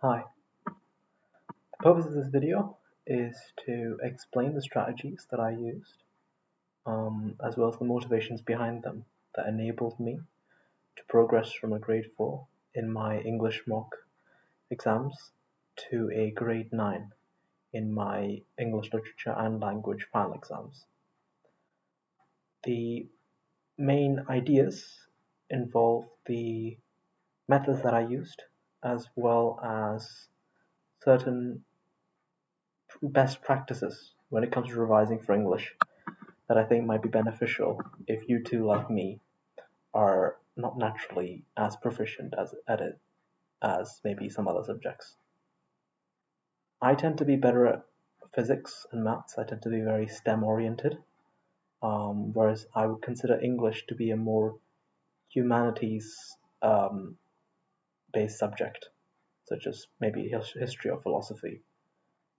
Hi, the purpose of this video is to explain the strategies that I used, as well as the motivations behind them that enabled me to progress from a grade 4 in my English mock exams to a grade 9 in my English literature and language final exams. The main ideas involve the methods that I used, as well as certain best practices when it comes to revising for English that I think might be beneficial if you too, like me, are not naturally as proficient at it as maybe some other subjects. I tend to be better at physics and maths. I tend to be very STEM oriented, whereas I would consider English to be a more humanities based subject, such as maybe history or philosophy.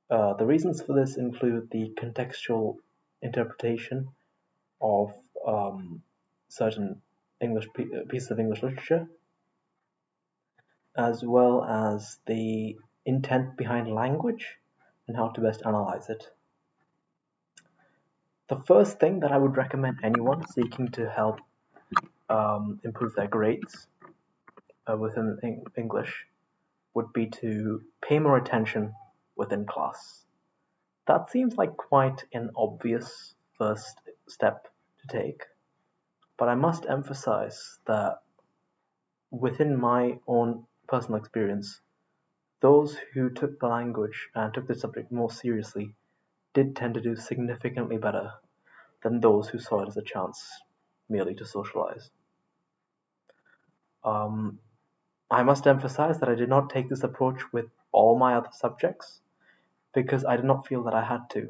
The reasons for this include the contextual interpretation of certain pieces of English literature, as well as the intent behind language and how to best analyze it. The first thing that I would recommend anyone seeking to help improve their grades within English would be to pay more attention within class. That seems like quite an obvious first step to take, but I must emphasize that within my own personal experience, those who took the language and took the subject more seriously did tend to do significantly better than those who saw it as a chance merely to socialize. I must emphasize that I did not take this approach with all my other subjects because I did not feel that I had to.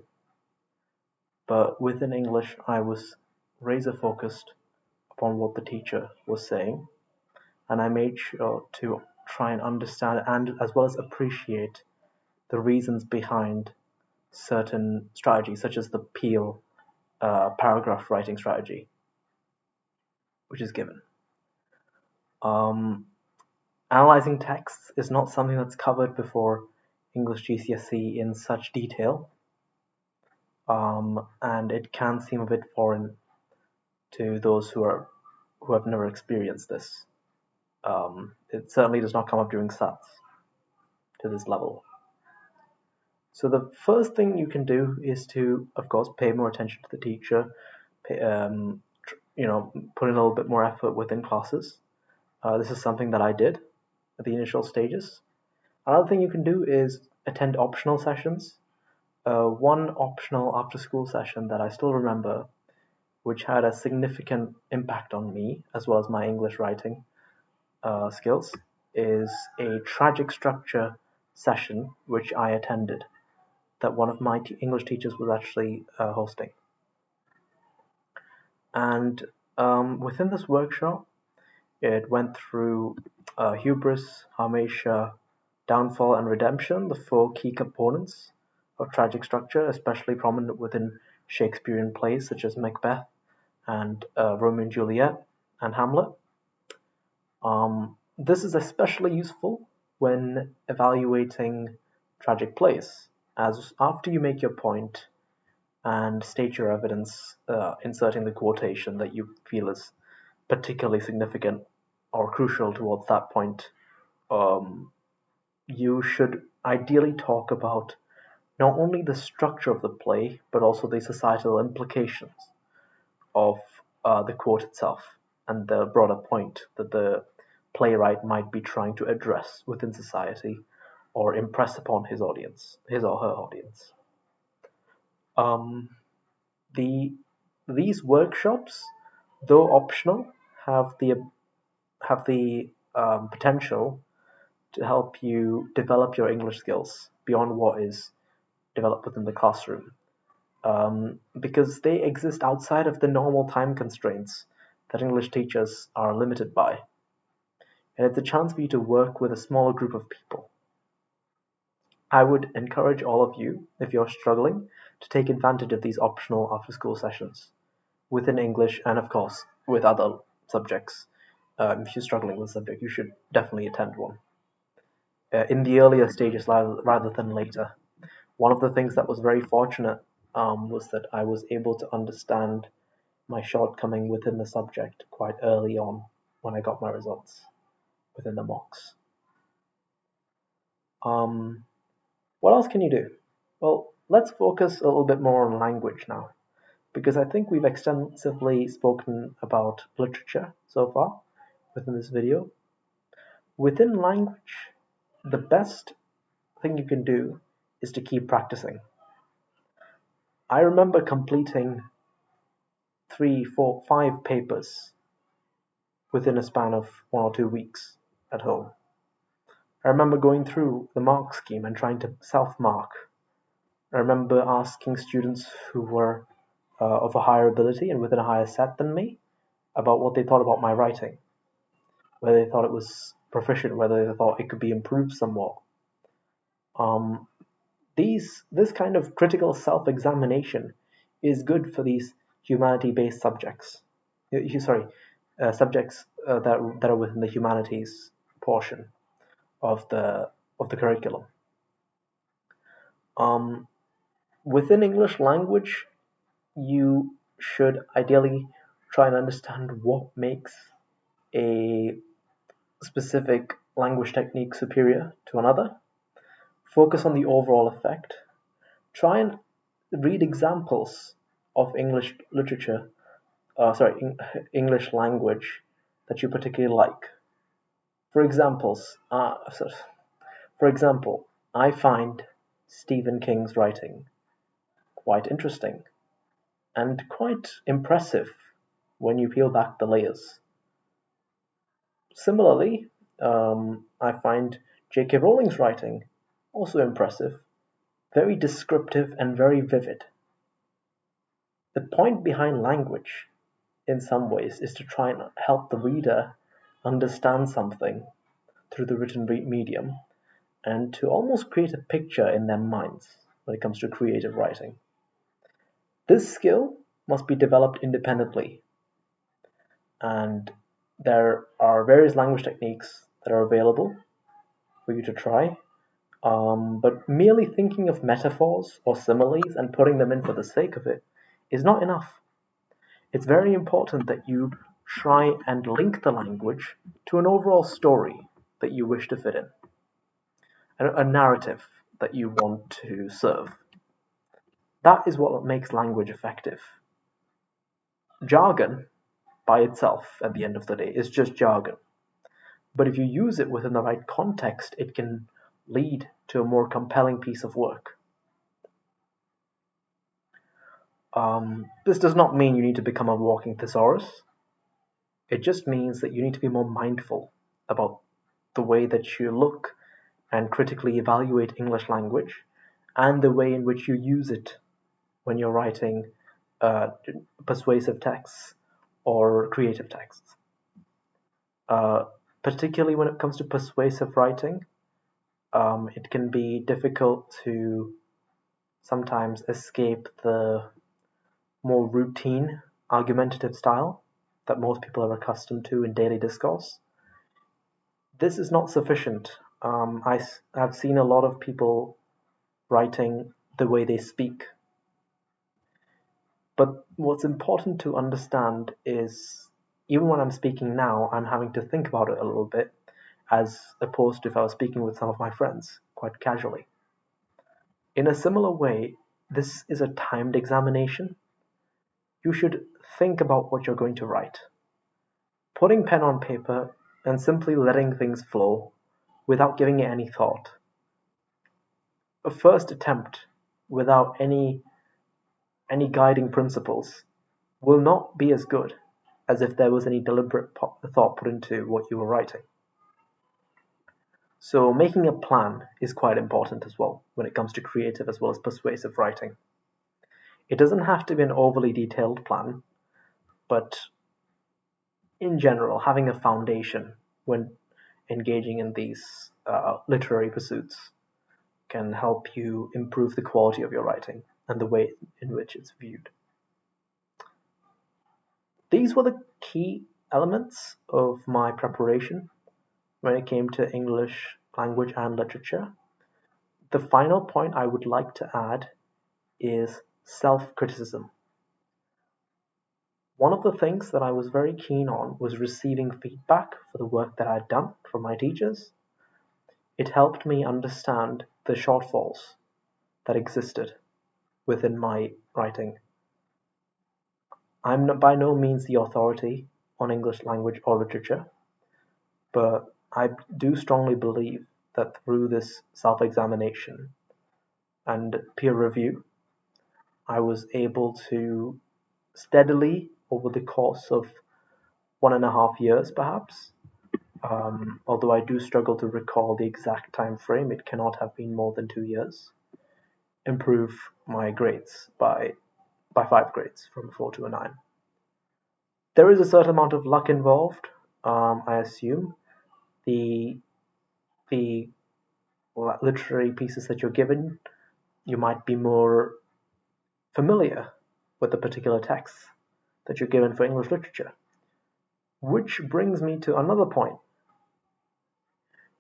But within English, I was razor focused upon what the teacher was saying, and I made sure to try and understand and as well as appreciate the reasons behind certain strategies, such as the Peel paragraph writing strategy, which is given. Analyzing texts is not something that's covered before English GCSE in such detail, and it can seem a bit foreign to those who have never experienced this. It certainly does not come up during SATs to this level. So the first thing you can do is to, of course, pay more attention to the teacher, put in a little bit more effort within classes. This is something that I did at the initial stages. Another thing you can do is attend optional sessions. One optional after-school session that I still remember, which had a significant impact on me as well as my English writing skills, is a tragic structure session which I attended that one of my English teachers was actually hosting. And within this workshop, it went through hubris, harmatia, downfall, and redemption, the four key components of tragic structure, especially prominent within Shakespearean plays such as Macbeth and Romeo and Juliet and Hamlet. This is especially useful when evaluating tragic plays, as after you make your point and state your evidence, inserting the quotation that you feel is particularly significant or crucial towards that point, you should ideally talk about not only the structure of the play, but also the societal implications of the quote itself and the broader point that the playwright might be trying to address within society or impress upon his or her audience. These workshops, though optional, have the potential to help you develop your English skills beyond what is developed within the classroom, because they exist outside of the normal time constraints that English teachers are limited by. And it's a chance for you to work with a smaller group of people. I would encourage all of you, if you're struggling, to take advantage of these optional after-school sessions within English and, of course, with other subjects. If you're struggling with a subject, you should definitely attend one. in the earlier stages rather than later. One of the things that was very fortunate was that I was able to understand my shortcoming within the subject quite early on when I got my results within the mocks. What else can you do? Well, let's focus a little bit more on language now, because I think we've extensively spoken about literature so far within this video. Within language, the best thing you can do is to keep practicing. I remember completing 3, 4, 5 papers within a span of 1 or 2 weeks at home. I remember going through the mark scheme and trying to self-mark. I remember asking students who were of a higher ability and within a higher set than me about what they thought about my writing, whether they thought it was proficient, whether they thought it could be improved somewhat. This kind of critical self-examination is good for these humanity-based subjects. Subjects that are within the humanities portion of the curriculum. Within English language, you should ideally try and understand what makes a specific language technique superior to another. Focus on the overall effect. Try and read examples of English literature, English language that you particularly like. For example, I find Stephen King's writing quite interesting and quite impressive when you peel back the layers. Similarly, I find J.K. Rowling's writing also impressive, very descriptive and very vivid. The point behind language, in some ways, is to try and help the reader understand something through the written medium and to almost create a picture in their minds when it comes to creative writing. This skill must be developed independently, and there are various language techniques that are available for you to try. But merely thinking of metaphors or similes and putting them in for the sake of it is not enough. It's very important that you try and link the language to an overall story that you wish to fit in, a narrative that you want to serve. That is what makes language effective. Jargon, by itself, at the end of the day, is just jargon. But if you use it within the right context, it can lead to a more compelling piece of work. This does not mean you need to become a walking thesaurus. It just means that you need to be more mindful about the way that you look and critically evaluate English language and the way in which you use it when you're writing persuasive texts or creative texts. Particularly when it comes to persuasive writing, it can be difficult to sometimes escape the more routine argumentative style that most people are accustomed to in daily discourse. This is not sufficient. I've seen a lot of people writing the way they speak. But what's important to understand is, even when I'm speaking now, I'm having to think about it a little bit, as opposed to if I was speaking with some of my friends, quite casually. In a similar way, this is a timed examination. You should think about what you're going to write. Putting pen on paper and simply letting things flow without giving it any thought. A first attempt without any guiding principles will not be as good as if there was any deliberate thought put into what you were writing. So making a plan is quite important as well when it comes to creative as well as persuasive writing. It doesn't have to be an overly detailed plan, but in general, having a foundation when engaging in these literary pursuits can help you improve the quality of your writing and the way in which it's viewed. These were the key elements of my preparation when it came to English language and literature. The final point I would like to add is self-criticism. One of the things that I was very keen on was receiving feedback for the work that I'd done from my teachers. It helped me understand the shortfalls that existed within my writing. I'm by no means the authority on English language or literature, but I do strongly believe that through this self-examination and peer review, I was able to steadily, over the course of 1.5 years perhaps, although I do struggle to recall the exact time frame, it cannot have been more than 2 years, improve my grades by 5 grades from a 4 to a 9. There is a certain amount of luck involved, I assume. The literary pieces that you're given, you might be more familiar with the particular texts that you're given for English literature. Which brings me to another point.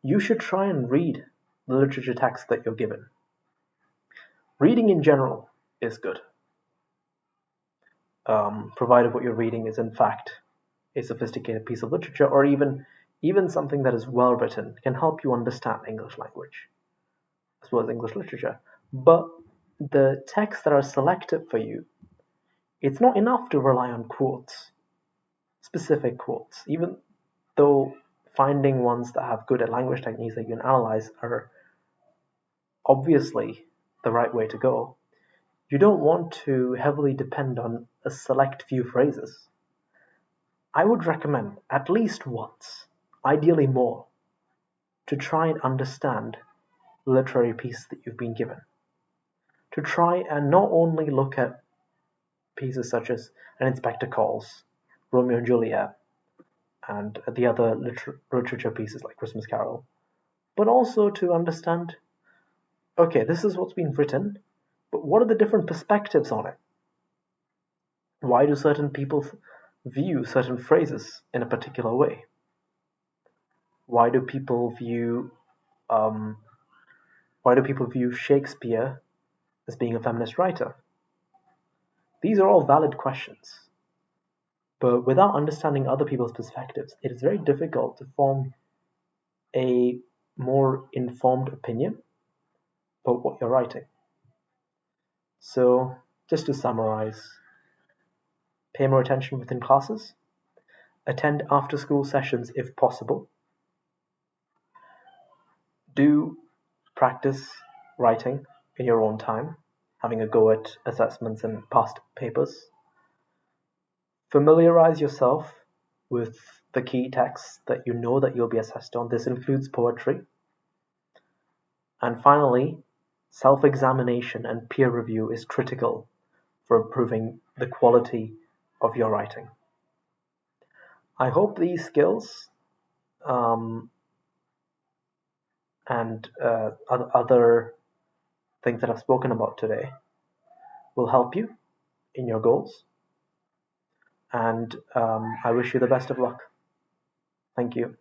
You should try and read the literature text that you're given. Reading in general is good, provided what you're reading is in fact a sophisticated piece of literature, or even something that is well written, can help you understand English language as well as English literature. But the texts that are selected for you, it's not enough to rely on quotes, specific quotes, even though finding ones that have good language techniques that you can analyze are obviously the right way to go. You don't want to heavily depend on a select few phrases. I would recommend at least once, ideally more, to try and understand the literary piece that you've been given. To try and not only look at pieces such as An Inspector Calls, Romeo and Juliet, and the other literature pieces like Christmas Carol, but also to understand, okay, this is what's been written, but what are the different perspectives on it? Why do certain people view certain phrases in a particular way? Why do people view um, Shakespeare as being a feminist writer? These are all valid questions. But without understanding other people's perspectives, it is very difficult to form a more informed opinion about what you're writing. So, just to summarize, pay more attention within classes, attend after-school sessions if possible, do practice writing in your own time, having a go at assessments and past papers. Familiarize yourself with the key texts that you know that you'll be assessed on. This includes poetry. And finally, self-examination and peer review is critical for improving the quality of your writing. I hope these skills and other things that I've spoken about today will help you in your goals. And I wish you the best of luck. Thank you.